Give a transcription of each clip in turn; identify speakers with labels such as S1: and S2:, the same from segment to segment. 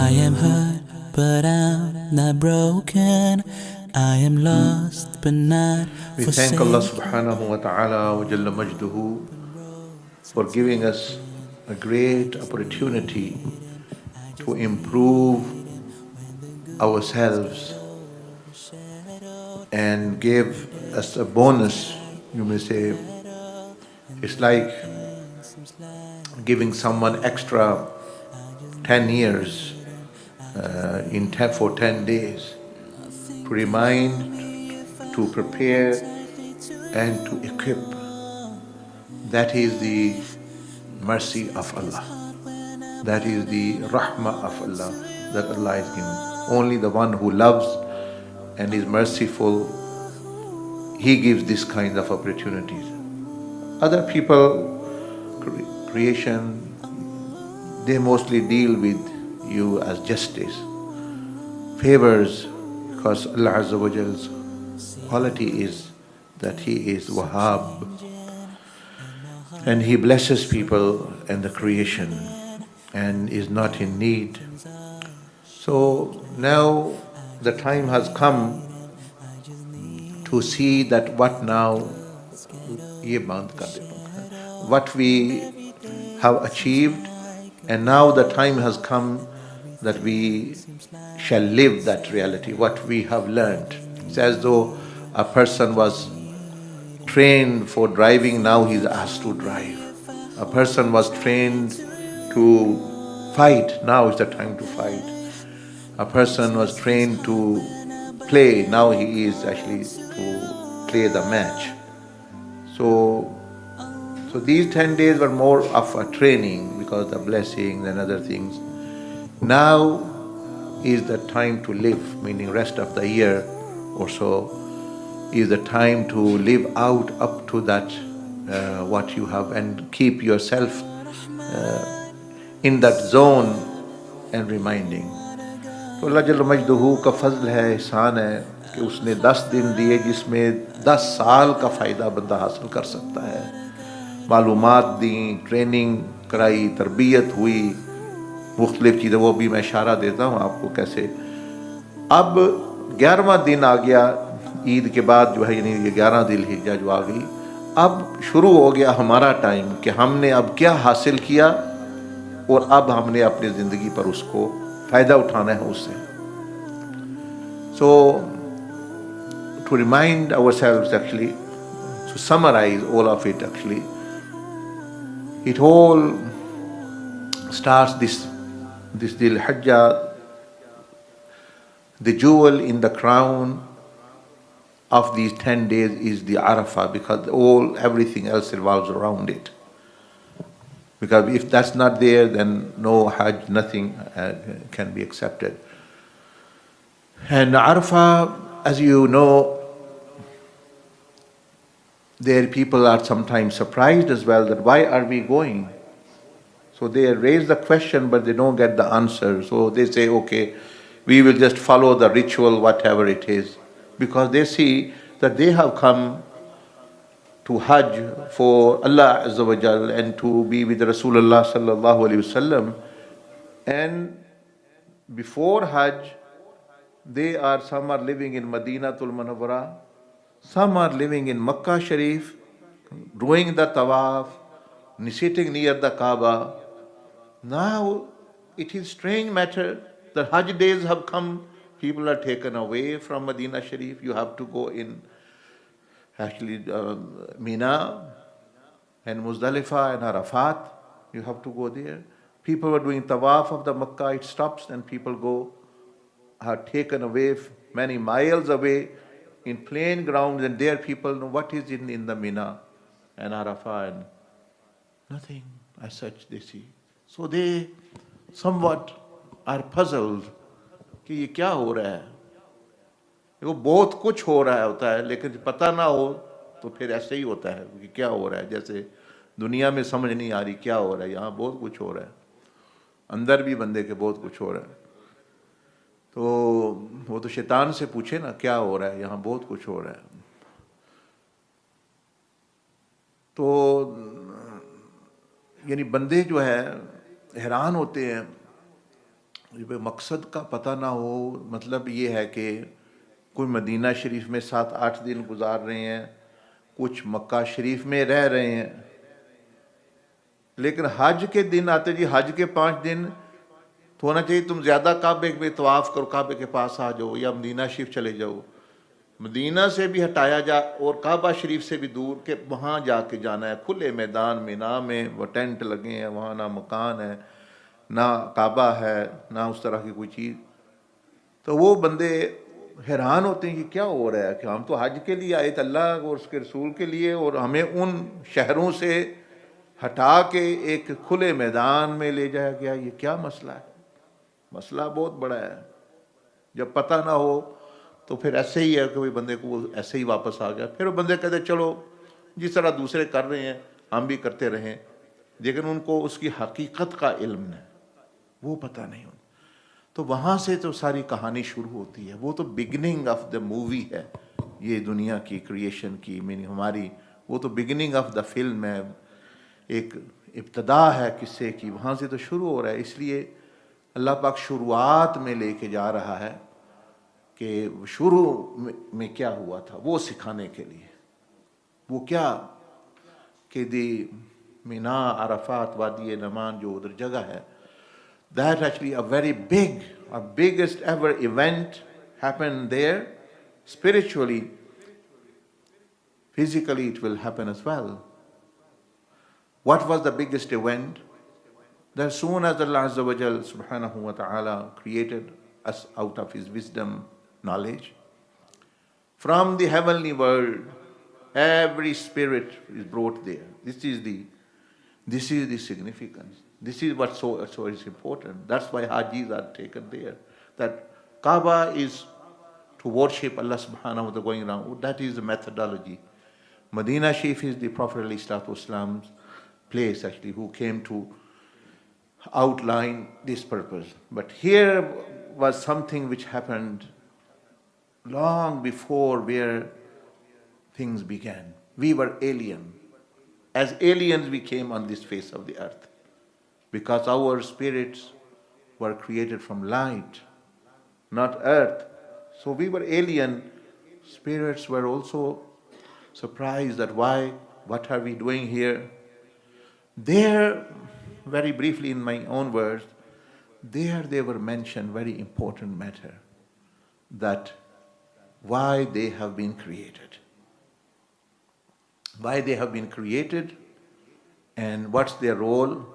S1: I am hurt, but I'm not broken. I am lost, but not
S2: We thank Allah
S1: forsaken.
S2: subhanahu wa ta'ala wa jalla majduhu for giving us a great opportunity to improve ourselves and give us a bonus. You may say it's like giving someone extra 10 years for 10 days to remind, to prepare, and to equip. That is the mercy of Allah. That is the rahmah of Allah that Allah is giving. Only the one who loves and is merciful, he gives this kind of opportunities. Other people, creation, they mostly deal with you as justice, favors, because Allah Azza wa Jal's quality is that He is Wahhab and He blesses people and the creation and is not in need. So now the time has come to see that what now, ye band kar de pankha, what we have achieved, and now the time has come that we shall live that reality, what we have learned. It's as though a person was trained for driving, now he's asked to drive. A person was trained to fight, now is the time to fight. A person was trained to play, now he is actually to play the match. So these 10 days were more of a training because the blessings and other things. Now is the time to live, meaning rest of the year or so is the time to live out up to that what you have and keep yourself in that zone and reminding. तो अल्लाह जल्ल मजदूहू का फजल है, एहसान है कि उसने 10 दिन दिए जिसमें 10 साल का फ़ायदा बंदा हासिल कर सकता है. मालूमात दी, ट्रेनिंग कराई, तरबियत हुई, मुख्तलिफ चीज़ें, वो भी मैं इशारा देता हूँ आपको कैसे. अब 11वां दिन आ गया ईद के बाद जो है, यानी ये 11 दिल-हिज्जा जो आ गई, अब शुरू हो गया हमारा टाइम कि हमने अब क्या हासिल किया और अब हमने अपनी ज़िंदगी पर उसको फ़ायदा उठाना है उससे. So to remind ourselves actually, to summarize all of it actually, it all starts this Dhul Hijjah, the jewel in the crown of these 10 days is the Arafah, because everything else revolves around it. Because if that's not there, then no Hajj, nothing can be accepted. And Arafah, as you know, there people are sometimes surprised as well that why are we going? So they raise the question, but they don't get the answer. So they say, okay, we will just follow the ritual, whatever it is. Because they see that they have come to Hajj for Allah Azza wa Jal and to be with Rasulullah sallallahu alaihi wasallam. And before Hajj, some are living in Madinatul Munawwara, some are living in Makkah Sharif, doing the tawaf, sitting near the Kaaba. Now it is strange matter. The Hajj days have come. People are taken away from Medina Sharif. You have to go in actually Mina and Muzdalifah and Arafat. You have to go there. People were doing tawaf of the Makkah. It stops and people are taken away many miles away in plain grounds, and there people know what is in the Mina and Arafat, and nothing as such they see. So they somewhat are puzzled कि ये क्या हो रहा है. देखो बहुत कुछ हो रहा होता है, लेकिन पता ना हो तो फिर ऐसे ही होता है कि क्या हो रहा है. जैसे दुनिया में समझ नहीं आ रही क्या हो रहा है, यहाँ बहुत कुछ हो रहा है, अंदर भी बंदे के बहुत कुछ हो रहा है. तो वो तो शैतान से पूछे ना क्या हो रहा है, यहाँ बहुत कुछ हो रहा है. तो यानी बंदे जो है हैरान होते हैं ये मकसद का पता ना हो, मतलब ये है कि कोई मदीना शरीफ में 7-8 दिन गुजार रहे हैं, कुछ मक्का शरीफ में रह रहे हैं, लेकिन हज के दिन आते जी, हज के 5 दिन तो होना चाहिए तुम ज़्यादा काबे में तवाफ़ करो, काबे के पास आ जाओ या मदीना शरीफ चले जाओ। मदीना से भी हटाया जा और काबा शरीफ से भी दूर के वहाँ जाके जाना है, खुले मैदान में, ना में वो टेंट लगे हैं वहाँ, ना मकान है, ना काबा है, ना उस तरह की कोई चीज़। तो वो बंदे हैरान होते हैं कि क्या हो रहा है, कि हम तो हज के लिए आए थे अल्लाह और उसके रसूल के लिए, और हमें उन शहरों से हटा के एक खुले मैदान में ले जाया गया, ये क्या मसला है? मसला बहुत बड़ा है। जब पता ना हो तो फिर ऐसे ही है कि कोई बंदे को वो ऐसे ही वापस आ गया, फिर वो बंदे कहते चलो जिस तरह दूसरे कर रहे हैं हम भी करते रहें, लेकिन उनको उसकी हकीकत का इल्म नहीं, वो पता नहीं उनको। तो वहाँ से तो सारी कहानी शुरू होती है, वो तो बिगिनिंग ऑफ द मूवी है, ये दुनिया की क्रिएशन की, मीनिंग हमारी, वो तो बिगिनिंग ऑफ द फिल्म है, एक इब्तदा है किस्से की, वहाँ से तो शुरू हो रहा है। इसलिए अल्लाह पाक शुरुआत में लेके जा रहा है कि शुरू में क्या हुआ था वो सिखाने के लिए। वो क्या कि दी मीना अरफात वादी नमान जो उधर जगह है, that actually a very big, a biggest ever event happened there. Spiritually, physically it will happen as well. What was the biggest event? That soon as Allah Azza wa Jal subhanahu wa ta'ala created us out of His wisdom, knowledge, from the heavenly world, every spirit is brought there. This is the significance. This is what so is important. That's why Hajis are taken there. That Kaaba is to worship Allah subhanahu wa ta'ala going around. That is the methodology. Medina Sharif is the Prophet ﷺ's place actually, who came to outline this purpose. But here was something which happened long before where things began. We were alien. As aliens we came on this face of the earth, because our spirits were created from light, not earth. So we were alien. Spirits were also surprised that what are we doing here? There, very briefly in my own words, there they were mentioned very important matter, that why they have been created. Why they have been created and what's their role.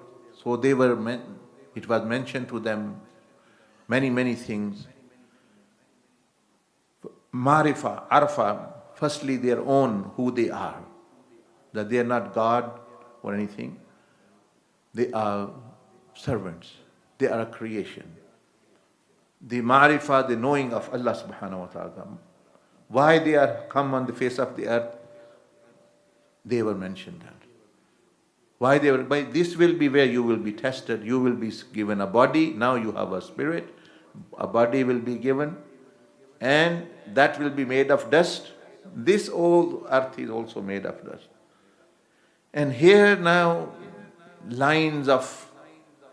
S2: So they were, it was mentioned to them many things. Marifa, Arfa, firstly their own, who they are. That they are not God or anything. They are servants. They are a creation. The Marifa, the knowing of Allah subhanahu wa ta'ala. Why they are come on the face of the earth, they were mentioned that. Why they were, by this will be where you will be tested. You will be given a body. Now you have a spirit. A body will be given, and that will be made of dust. This old earth is also made of dust. And here now lines of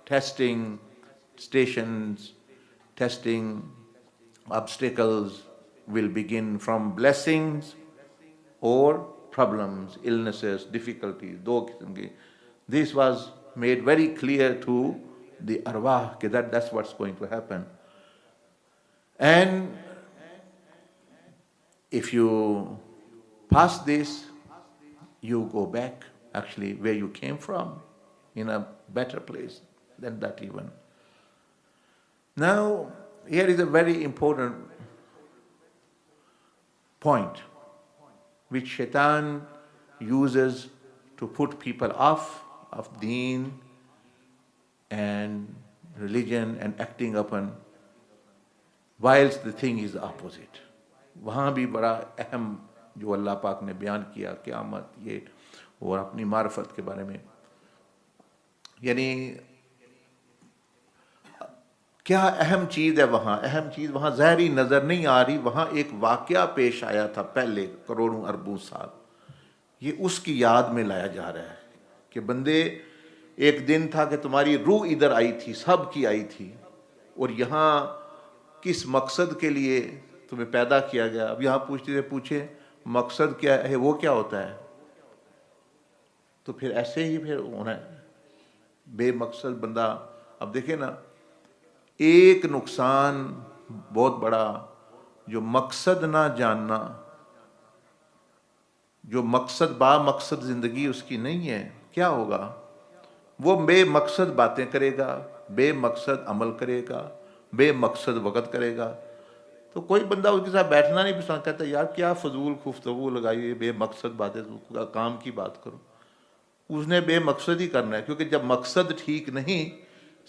S2: testing, stations, testing, obstacles will begin, from blessings or problems, illnesses, difficulties. This was made very clear to the arwah, that's what's going to happen. And if you pass this, you go back actually where you came from, in a better place than that even. Now, here is a very important point which shaytan uses to put people off of deen and religion and acting upon, whilst the thing is the opposite. वहाँ भी बड़ा अहम जो अल्लाह पाक ने बयान किया, क़यामत ये और अपनी मार्फत के बारे में, यानी क्या अहम चीज़ है वहाँ? अहम चीज़ वहाँ ज़ाहिरी नज़र नहीं आ रही। वहाँ एक वाक़या पेश आया था पहले करोड़ों अरबों साल, ये उसकी याद में लाया जा रहा है कि बंदे, एक दिन था कि तुम्हारी रूह इधर आई थी, सब की आई थी, और यहाँ किस मकसद के लिए तुम्हें पैदा किया गया। अब यहाँ पूछे मकसद क्या है, वो क्या होता है, तो फिर ऐसे ही फिर होना है बेमकसद बंदा। अब देखे ना, एक नुकसान बहुत बड़ा, जो मकसद ना जानना, जो मकसद मकसद जिंदगी उसकी नहीं है, क्या होगा, वो बेमकसद बातें करेगा, बेमकसद अमल करेगा, बेमकसद वक़्त करेगा। तो कोई बंदा उसके साथ बैठना नहीं पसंद करता, यार क्या फजूल गुफ्तगू लगाई, बेमकसद बातें, तो काम की बात करो। उसने बेमकसद ही करना है, क्योंकि जब मकसद ठीक नहीं,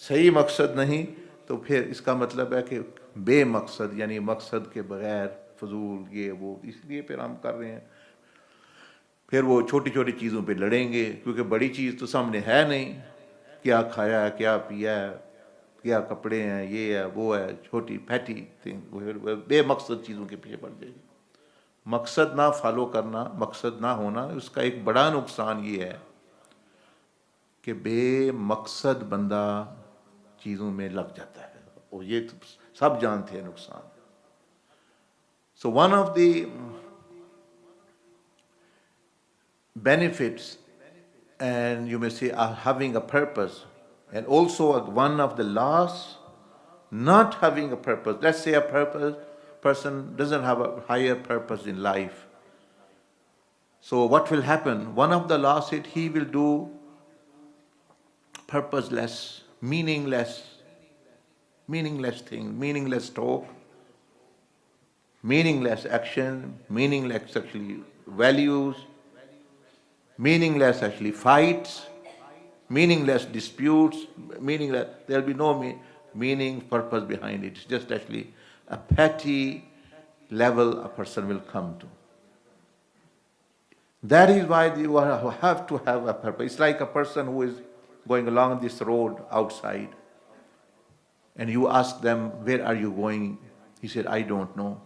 S2: सही मकसद नहीं, तो फिर इसका मतलब है कि बेमकसद यानी मकसद के बगैर फजूल ये वो, इसलिए फिर हम कर रहे हैं। फिर वो छोटी छोटी चीज़ों पे लड़ेंगे, क्योंकि बड़ी चीज़ तो सामने है नहीं, क्या खाया है, क्या पिया है, क्या कपड़े हैं, ये है वो है, छोटी फैटी थिंग, वो बेमकसद चीज़ों के पीछे पड़ जाएगी। मकसद ना फॉलो करना, मकसद ना होना, उसका एक बड़ा नुकसान ये है कि बेमकसद बंदा चीज़ों में लग जाता है, और ये तो सब जानते हैं नुकसान। So one of the benefits, and you may say having a purpose, and also one of the loss, not having a purpose. Let's say person doesn't have a higher purpose in life. So what will happen? One of the loss is he will do purposeless, meaningless things, meaningless talk, meaningless action, meaningless actually values, meaningless actually fights, meaningless disputes, meaningless, there'll be no meaning, purpose behind it. It's just actually a petty level a person will come to. That is why you have to have a purpose. It's like a person who is going along this road outside, and you ask them, where are you going? He said, I don't know.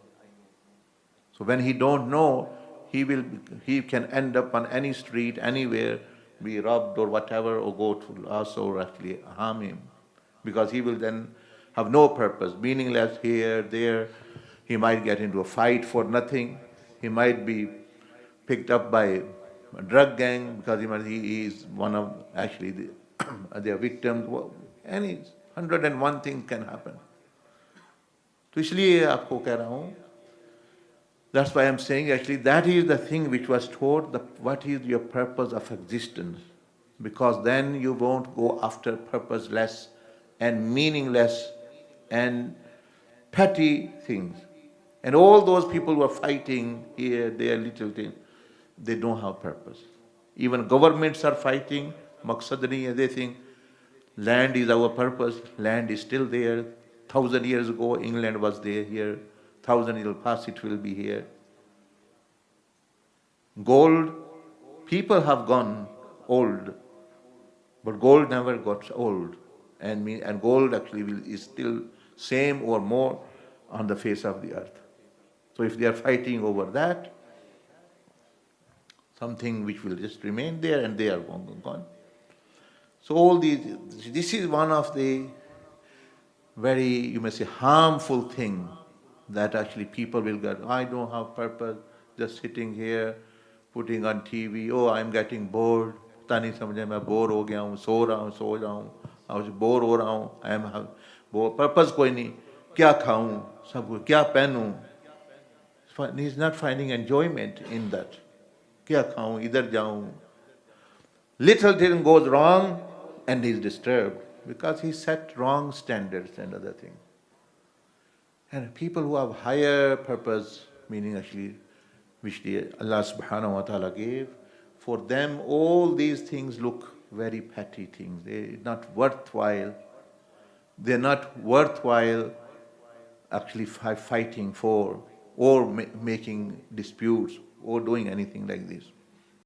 S2: So when he don't know, he can end up on any street, anywhere, be robbed or whatever, or go to loss or actually harm him, because he will then have no purpose, meaningless here, there. He might get into a fight for nothing. He might be picked up by a drug gang because he is one of actually their victims. Any 101 things can happen. तो इसलिए आपको कह रहा हूँ, that's why I'm saying actually that is the thing which was taught, what is your purpose of existence. Because then you won't go after purposeless and meaningless and petty things. And all those people who are fighting here, there, little things, they don't have purpose. Even governments are fighting, maqsad nahi hai, they think land is our purpose, land is still there. 1,000 years ago, England was there here. 1,000 years past, it will be here. Gold, people have gone old, but gold never got old. And gold actually is still same or more on the face of the earth. So if they are fighting over that, something which will just remain there and they are gone. So all this is one of the very, you may say, harmful thing that actually people will get. I don't have purpose, just sitting here, putting on TV. Oh, I'm getting bored. पता नहीं समझे, मैं bore हो गया हूँ, सो रहा हूँ, आज बोर हो रहा हूँ, आई एम पर्पस कोई नहीं, क्या खाऊं, सब क्या पहनूं. He is not finding enjoyment in that. क्या खाऊं, इधर जाऊं. Little thing goes wrong and he is disturbed because he set wrong standards and other things. And people who have higher purpose, meaning actually which Allah subhanahu wa ta'ala gave, for them all these things look very petty things. They're not worthwhile. They're not worthwhile actually fighting for or making disputes or doing anything like this.